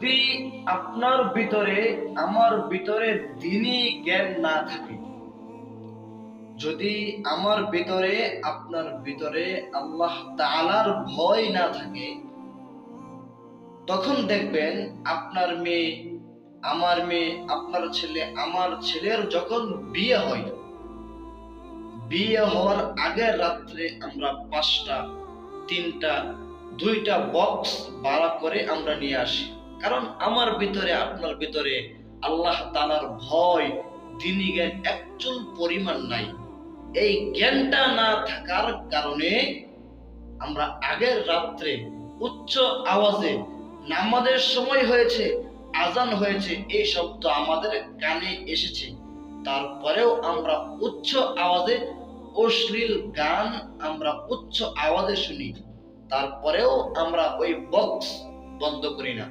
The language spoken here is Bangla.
যদি আপনার ভিতরে আমার ভিতরে দ্বীনি জ্ঞান না থাকে, যদি আমার ভিতরে আপনার ভিতরে আল্লাহ তাআলার ভয় না থাকে, তখন দেখবেন আপনার মেয়ে, আমার মেয়ে, আপনার ছেলে, আমার ছেলের যখন বিয়ে হয়, বিয়ে হওয়ার আগের রাত্রে আমরা 5টা, 3টা, 2টা বক্স ভাড়া করে আমরা নিয়ে আসি। কারণ আমার ভিতরে আপনার ভিতরে আল্লাহ তাআলার ভয়, দ্বীনি জ্ঞান একচুল পরিমাণ নাই। এই জ্ঞানটা না থাকার কারণে আমরা আগের রাত্রে উচ্চ আওয়াজে নামাজের সময় হয়েছে, আজান হয়েছে, এই শব্দ আমাদের কানে এসেছে, তারপরেও আমরা উচ্চ আওয়াজে অশ্লীল গান আমরা উচ্চ আওয়াজে শুনি, তারপরেও আমরা ওই বক্স বন্ধ করি না।